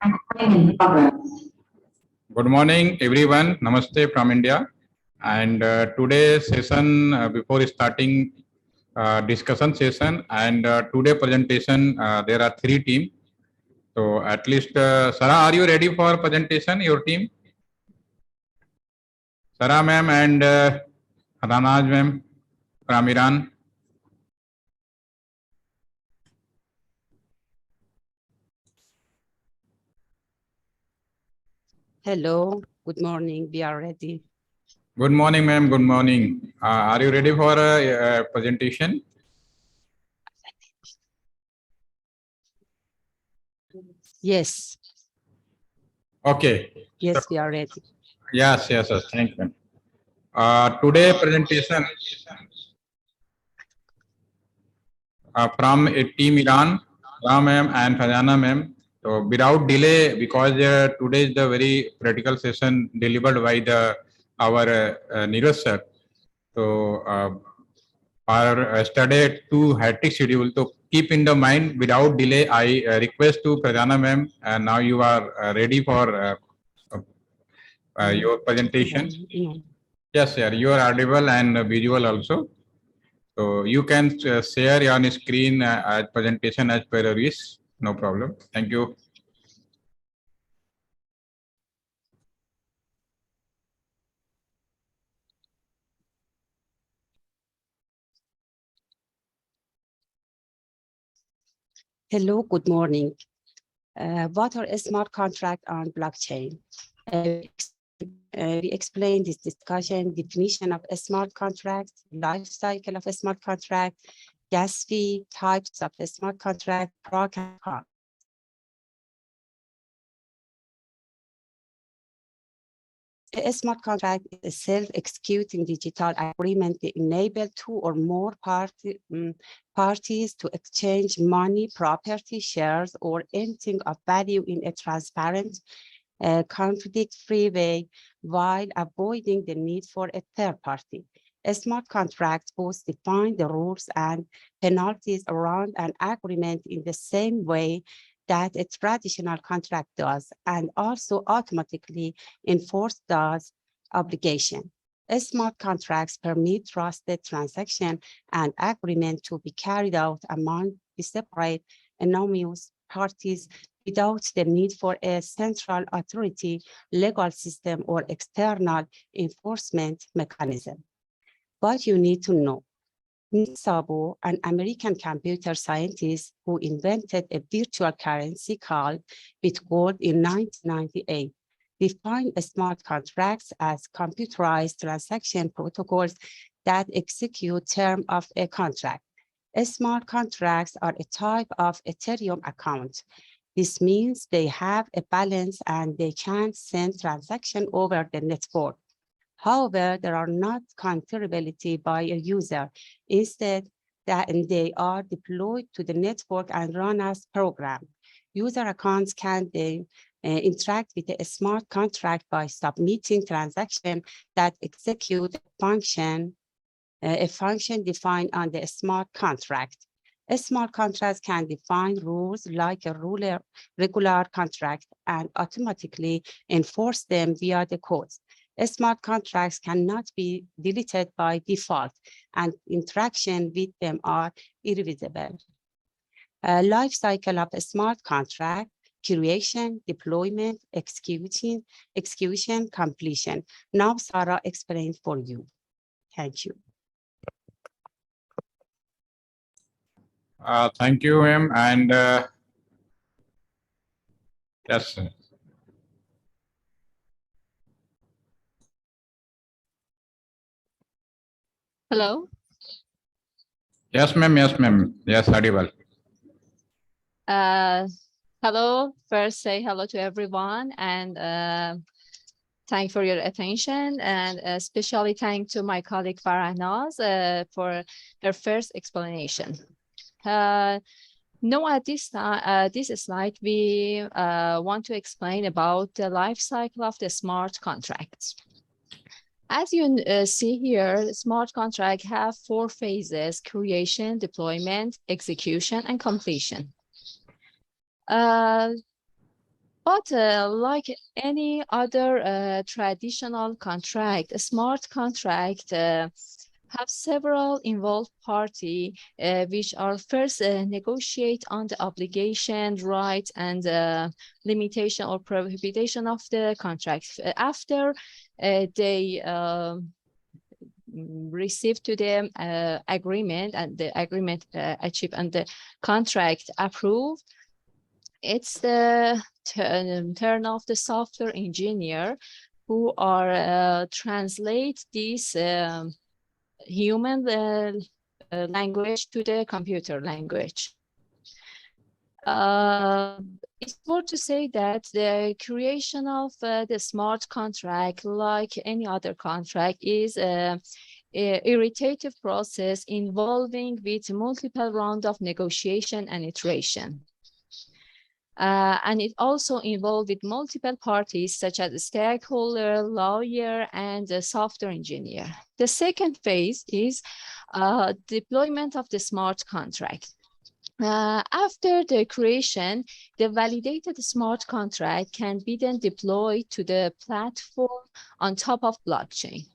Good morning, everyone. Namaste from India. And today's session, before starting discussion session and today presentation, there are 3 teams. So at least, Sarah, are you ready for presentation, your team? Sarah ma'am and Farahnaz ma'am from Iran. Hello, good morning. We are ready. Good morning, ma'am. Good morning. Are you ready for a presentation? Yes. Okay. Yes, So, we are ready. yes. Thank you. Today presentation from team Iran, Ram ma'am and Farahnaz ma'am. So without delay, because today is the very critical session delivered by our Neeraj sir. So our study too hectic schedule. So keep in the mind, without delay, I request to Farahnaz ma'am, and now you are ready for your presentation. Yes, sir. You are audible and visual also. So you can share your screen as presentation as per your wish. No problem. Thank you. Hello, good morning. What are a smart contract on blockchain? We explained this discussion, definition of a smart contract, life cycle of a smart contract, gas fee, types of a smart contract, pro and con. A smart contract is a self-executing digital agreement that enables 2 or more parties to exchange money, property, shares, or anything of value in a transparent, conflict-free way while avoiding the need for a third party. A smart contract both define the rules and penalties around an agreement in the same way that a traditional contract does, and also automatically enforce those obligations. Smart contracts permit trusted transaction and agreement to be carried out among the separate anonymous parties without the need for a central authority, legal system, or external enforcement mechanism. What you need to know. Sabo, an American computer scientist who invented a virtual currency called Bitcoin in 1998, defined smart contracts as computerized transaction protocols that execute terms of a contract. Smart contracts are a type of Ethereum account. This means they have a balance and they can send transactions over the network. However, they are not counterability by a user. Instead, they are deployed to the network and run as program. User accounts can then interact with a smart contract by submitting transactions that execute a function defined on the smart contract. A smart contract can define rules like a regular contract and automatically enforce them via the code. Smart contracts cannot be deleted by default, and interaction with them are irreversible. Life cycle of a smart contract: creation, deployment, execution, completion. Now Sarah explains for you. Thank you. Thank you, ma'am. And yes, sir. Hello. Yes, ma'am. Yes, audible. Hello. First, say hello to everyone, and thank for your attention, and especially thank to my colleague Farahnaz for her first explanation. Now at this slide, we want to explain about the life cycle of the smart contracts. As you see here, smart contracts have 4 phases: creation, deployment, execution, and completion. But like any other traditional contract, a smart contract have several involved parties which are first negotiate on the obligation, right, and limitation or prohibition of the contract. After they receive to them agreement and the agreement achieved and the contract approved, it's the turn of the software engineer who are translate this human language to the computer language. It's worth to say that the creation of the smart contract, like any other contract, is a iterative process involving with multiple rounds of negotiation and iteration. And it also involved with multiple parties such as a stakeholder, lawyer, and a software engineer. The second phase is deployment of the smart contract. After the creation, the validated smart contract can be then deployed to the platform on top of blockchain.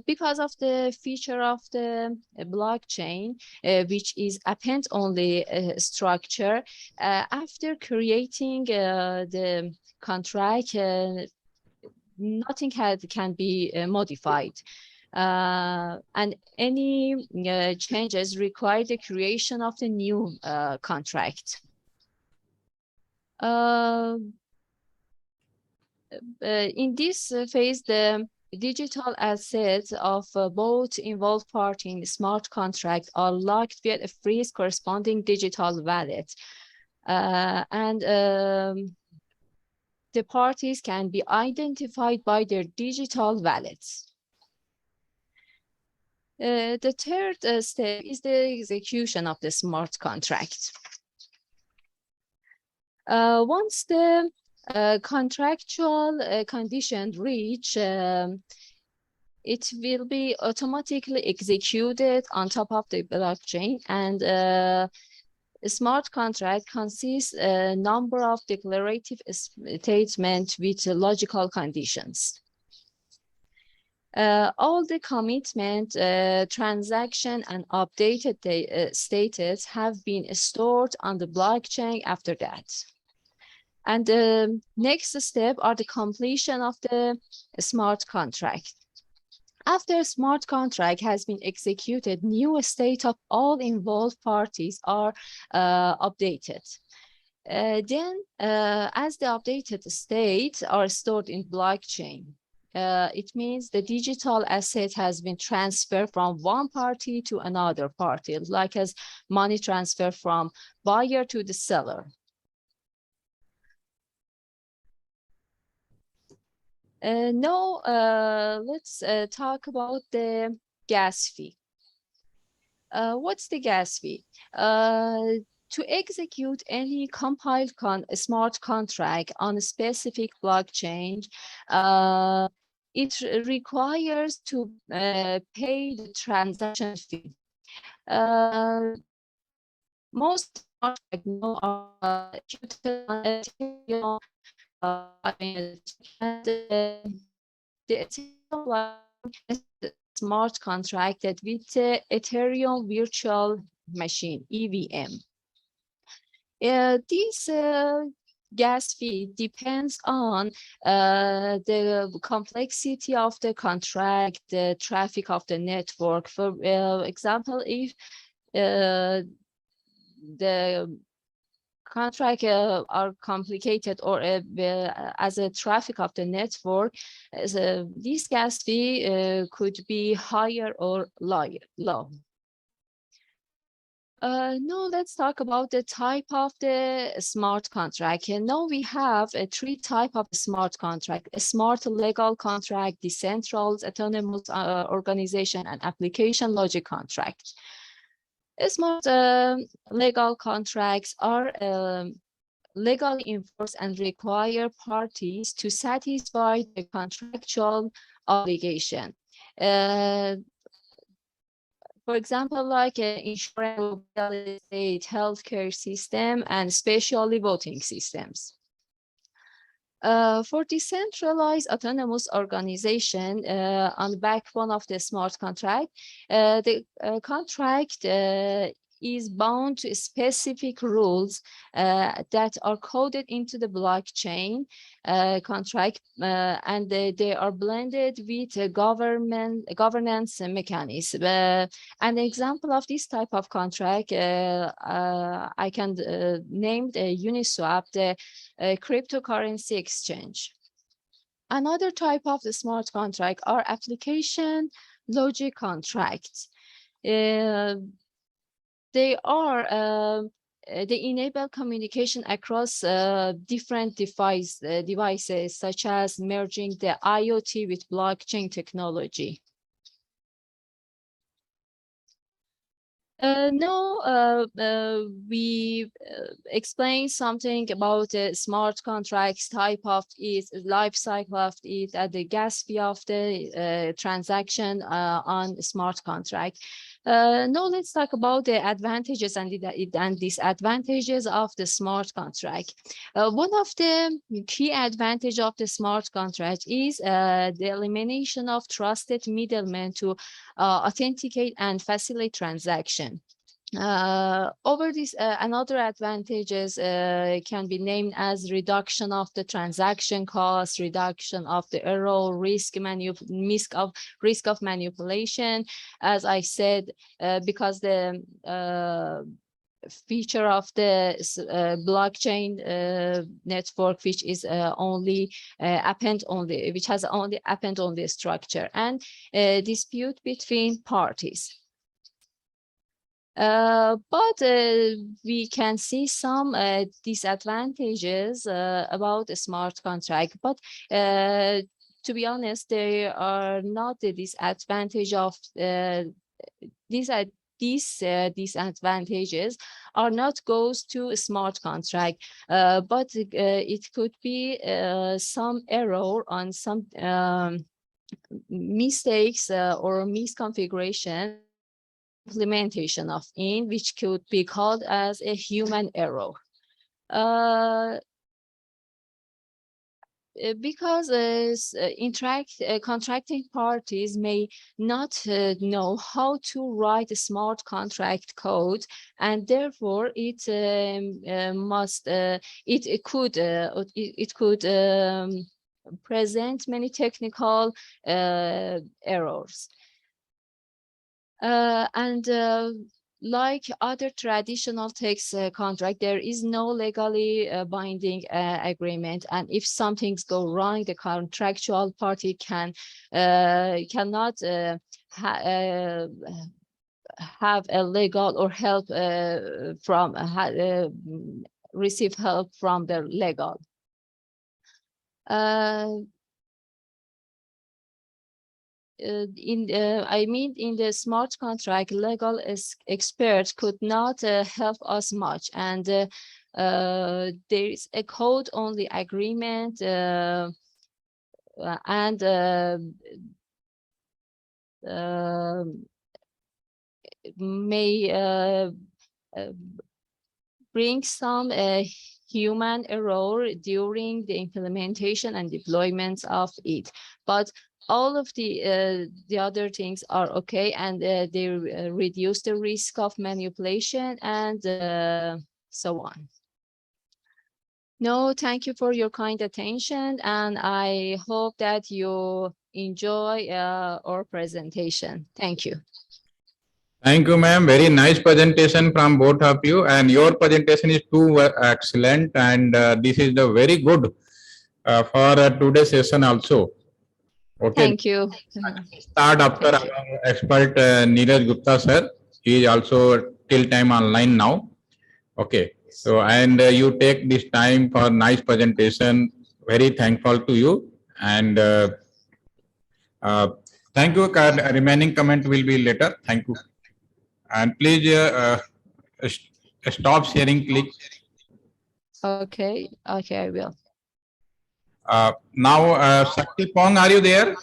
Because of the feature of the blockchain, which is append-only structure, after creating the contract, nothing can be modified. And any changes require the creation of the new contract. In this phase, the digital assets of both involved parties in the smart contract are locked via a freeze corresponding digital wallet. The parties can be identified by their digital wallets. The third step is the execution of the smart contract. Once the contractual condition reach, it will be automatically executed on top of the blockchain, and a smart contract consists a number of declarative statements with logical conditions. All the commitment, transaction, and updated status have been stored on the blockchain after that. And the next step are the completion of the smart contract. After a smart contract has been executed, new state of all involved parties are updated. Then, as the updated states are stored in blockchain, it means the digital asset has been transferred from one party to another party, like as money transfer from buyer to the seller. Now, let's talk about the gas fee. What's the gas fee? To execute any compiled smart contract on a specific blockchain, it requires to pay the transaction fee. Most contracts now are the smart contracted with the Ethereum Virtual Machine, EVM. This gas fee depends on the complexity of the contract, the traffic of the network. For example, if the contract are complicated or as a traffic of the network, this gas fee could be higher or low. Now let's talk about the type of the smart contract. And now we have three types of smart contract: a smart legal contract, decentralized autonomous organization, and application logic contract. Smart legal contracts are legally enforced and require parties to satisfy the contractual obligation. For example, like insurance, real estate, healthcare system, and especially voting systems. For decentralized autonomous organization on the backbone of the smart contract, the contract is bound to specific rules that are coded into the blockchain contract, and they are blended with governance mechanism. An example of this type of contract, I can name the Uniswap, the cryptocurrency exchange. Another type of the smart contract are application logic contracts. They enable communication across different devices, such as merging the IoT with blockchain technology. Now we explain something about the smart contracts type of it, life cycle of it, and the gas fee of the transaction on smart contract. Now let's talk about the advantages and disadvantages of the smart contract. One of the key advantages of the smart contract is the elimination of trusted middlemen to authenticate and facilitate transaction. Over this, another advantages can be named as reduction of the transaction cost, reduction of the error, risk of manipulation. As I said, because the feature of the blockchain network, which is only which has only append-only structure, and dispute between parties. But we can see some disadvantages about a smart contract. But to be honest, there are not the disadvantage of these disadvantages are not goes to a smart contract, but it could be some error on some mistakes or misconfiguration implementation of in, which could be called as a human error. Because contracting parties may not know how to write a smart contract code, and therefore it could present many technical errors. Like other traditional text contract, there is no legally binding agreement, and if some things go wrong, the contractual party cannot have a legal or help from receive help from the legal. In the smart contract, legal experts could not help us much, and there is a code only agreement, and may bring some human error during the implementation and deployments of it, but all of the other things are okay, and they reduce the risk of manipulation and so on. No, thank you for your kind attention, and I hope that you enjoy our presentation. Thank you. Thank you, ma'am. Very nice presentation from both of you, and your presentation is too excellent, and this is the very good for today's session also. Okay. Thank you. Start after our expert Neeraj Gupta sir. He is also till time online now. Okay. So, and you take this time for nice presentation. Very thankful to you, and thank you. Remaining comment will be later. Thank you. And please stop sharing, click. Okay, I will. Now, Saktipong, are you there?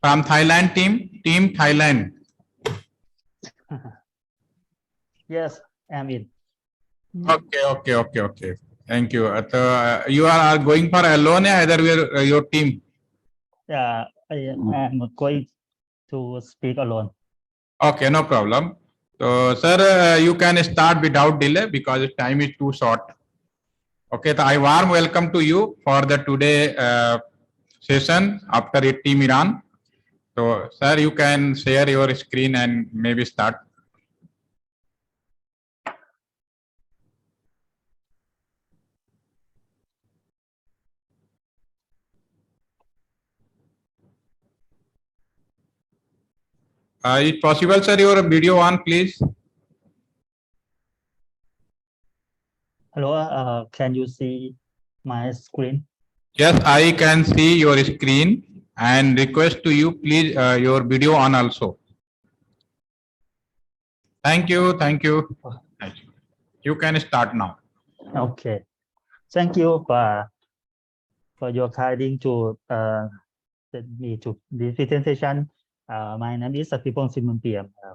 From Thailand team Thailand. Yes, I'm in. Okay. Thank you. You are going for alone, either your team. Yeah, I am going to speak alone. Okay, no problem. So, sir, you can start without delay because time is too short. Okay, so I warm welcome to you for the today session after Team Iran. So, sir, you can share your screen and maybe start. If possible, sir, your video on, please. Hello, can you see my screen? Yes, I can see your screen and request to you, please, your video on also. Thank you. Thank you. Thank you. You can start now. Okay, thank you for your guiding to me to this presentation. My name is Saktipong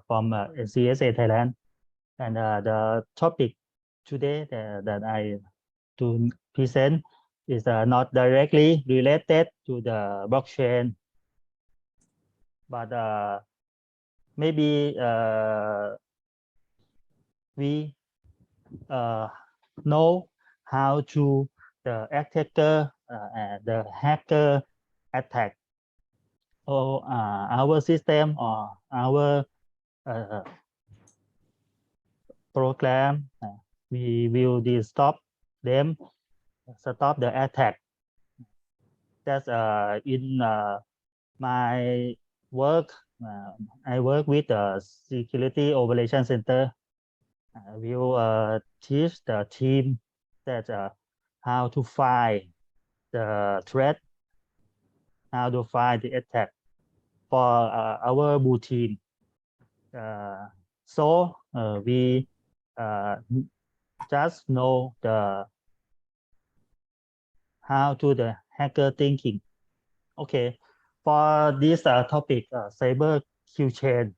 from CSA Thailand, and the topic today that I to present is not directly related to the blockchain, but maybe we know how to the attacker and the hacker attack or our system or our program. We will stop them, stop the attack. That's in my work. I work with the Security Operation Center. I will teach the team that how to find the threat, how to find the attack for our blue team. So we just know the how to the hacker thinking. Okay, for this topic, cyber Q chain.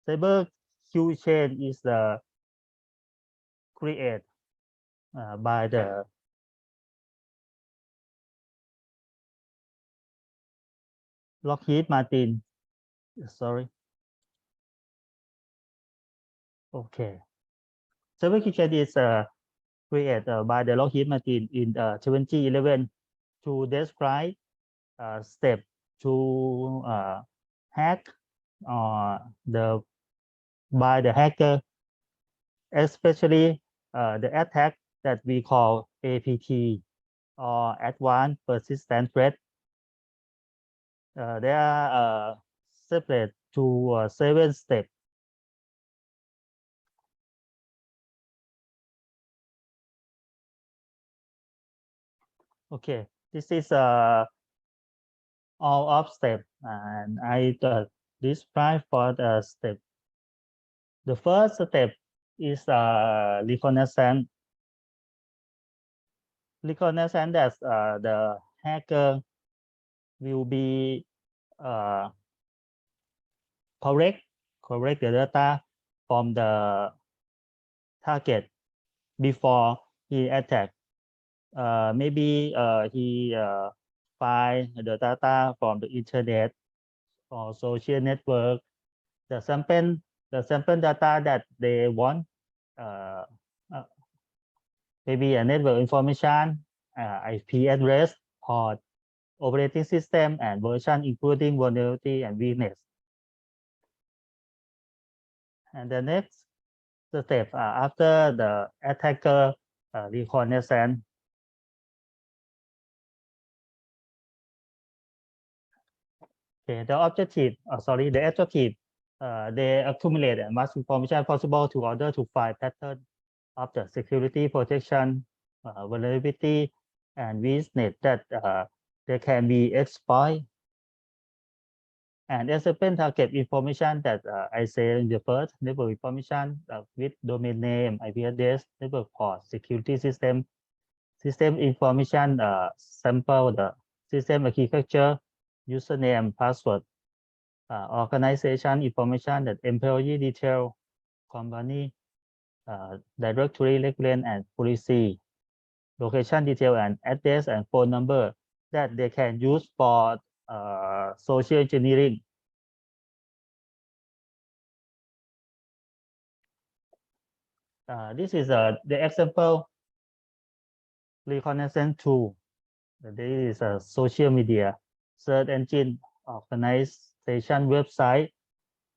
Cyber Q chain is the create by the Lockheed Martin. Sorry. Okay. Cyber Q chain is created by the Lockheed Martin in 2011 to describe step to hack the by the hacker, especially the attack that we call APT or Advanced Persistent Threat. They are separate to 7 steps. Okay, this is all of step, and I describe for the step. The first step is reconnaissance. Reconnaissance that the hacker will be correct the data from the target before he attack. Maybe he find the data from the internet or social network, the sample data that they want, maybe a network information, IP address, port, operating system, and version, including vulnerability and weakness. And the next step after the attacker reconnaissance. Okay, the objective, they accumulate as much information possible to order to find pattern of the security protection, vulnerability, and weakness that they can be exploited. And acceptance target information that I say in the first network information with domain name, IP address, network port, security system information, sample the system architecture, username, password, organization information, that employee detail, company directory regulation and policy, location detail and address and phone number that they can use for social engineering. This is the example reconnaissance tool. This is a social media search engine organization website.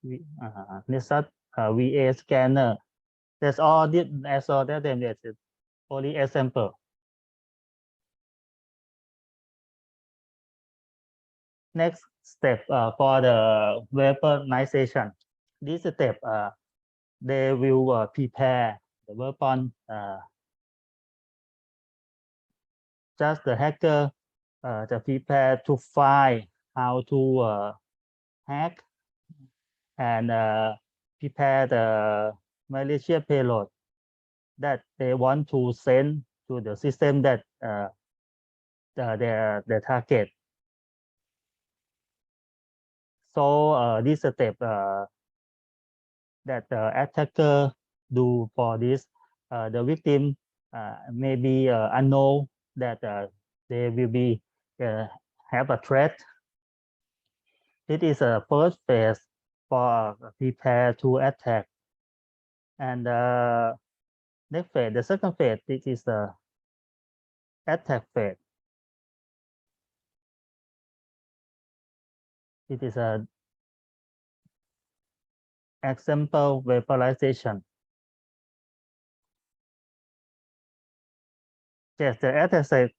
VA scanner. That's all. That's all. That's only example. Next step for the weaponization. This step, they will prepare the weapon. Just the hacker to prepare to find how to hack and prepare the malicious payload that they want to send to the system that their target. So this step that the attacker do for this, the victim may be unknown that they will be have a threat. This is a first phase for prepare to attack, and next phase, the second phase, this is the attack phase. It is a example weaponization. Yes, the attack step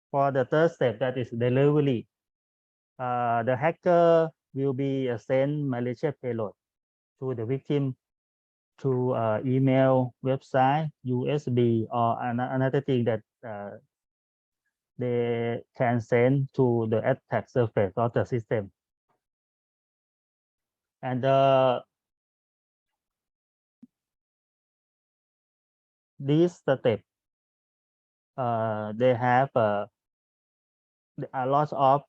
for the third step, that is delivery. The hacker will be send malicious payload to the victim through email, website, USB, or another thing that they can send to the attack surface of the system. And this step, they have a lot of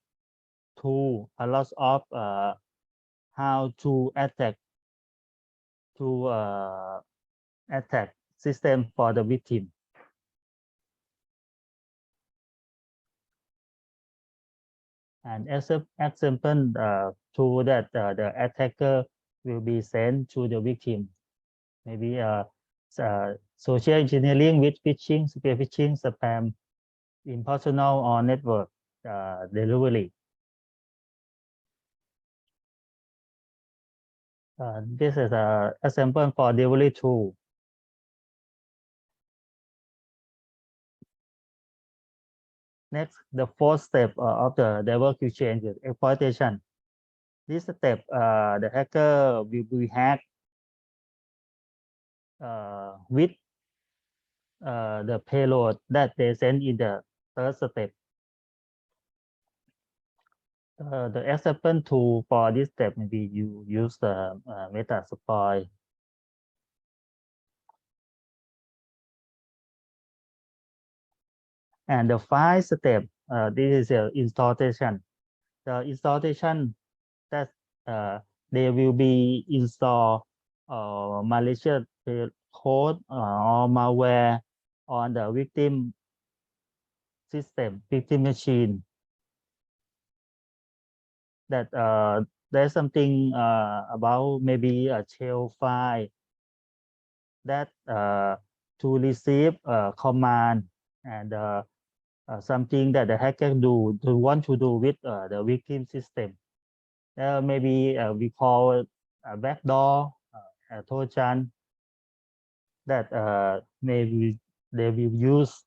tool, a lot of how to attack system for the victim. And as an example tool that the attacker will be sent to the victim, maybe social engineering with phishing, spear phishing, spam, impersonal or network delivery. This is an example for delivery tool. Next, the fourth step of the network exchange is exploitation. This step, the hacker will be hacked with the payload that they send in the third step. The example tool for this step, maybe you use the Metasploit. And the fifth step, this is installation. The installation that they will be install malicious code or malware on the victim system, victim machine. That there's something about maybe a shell file that to receive a command and something that the hacker want to do with the victim system. Maybe we call it a backdoor, a Trojan that maybe they will use.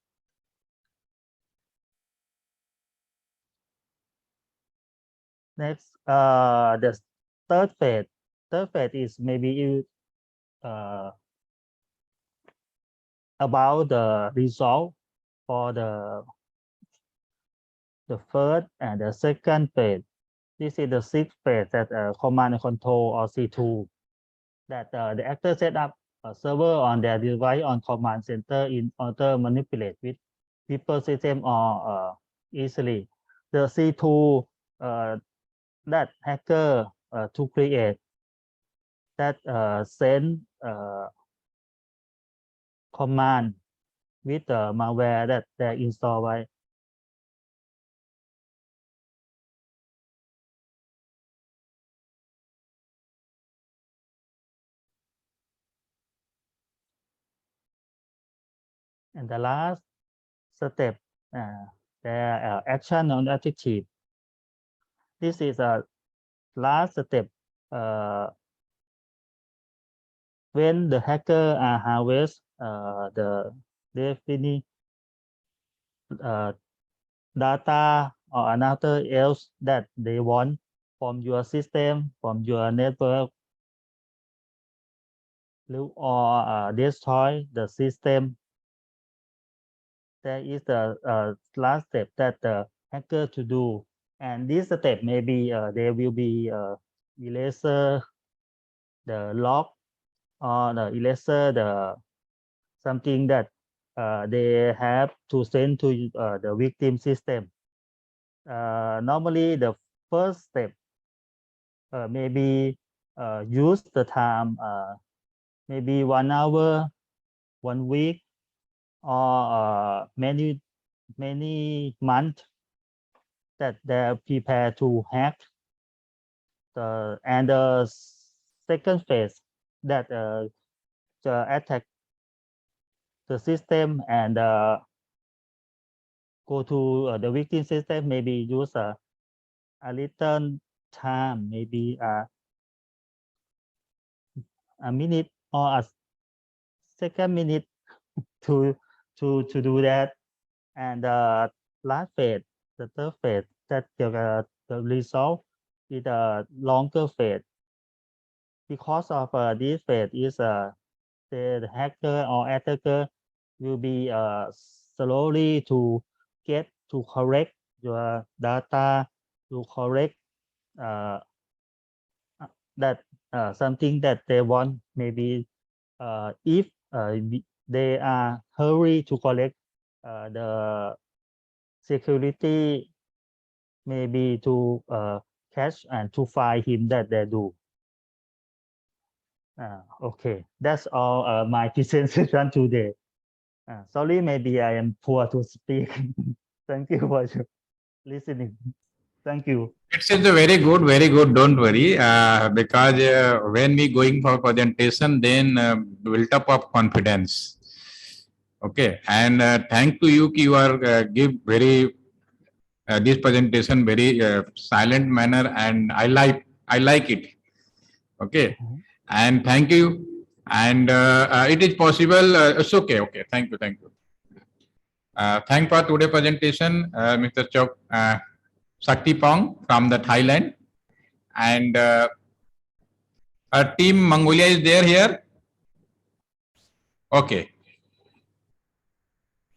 Next, the third phase. Third phase is maybe about the result for the first and the second phase. This is the sixth phase that command and control or C2 that the actor set up a server on their device on command center in order to manipulate with people system or easily. The C2 that hacker to create that send command with the malware that they installไว้ And the last step, the action on attitude. This is a last step when the hacker harvest the definite data or another else that they want from your system, from your network, or destroy the system. There is the last step that the hacker to do, and this step maybe there will be eraser the log or the eraser the something that they have to send to the victim system. Normally, the first step maybe use the time maybe 1 hour, 1 week, or many months that they prepare to hack. And the second phase that attack the system and go to the victim system, maybe use a little time, maybe a minute or a second minute to do that. And last phase, the third phase, that the result is a longer phase. Because of this phase is the hacker or attacker will be slowly to get to correct your data, to correct that something that they want. Maybe if they are hurry to collect the security, maybe to catch and to find him that they do. Okay, that's all my presentation today. Sorry, maybe I am poor to speak. Thank you for listening. Thank you. It's very good. Don't worry, because when we going for presentation, then built up of confidence. Okay, and thank to you. You are give very this presentation very silent manner, and I like it. Okay, and thank you. And it is possible. It's okay. Okay, thank you. Thank for today presentation, Mr. Chok. Saktipong from the Thailand, and our team Mongolia is there here. Okay,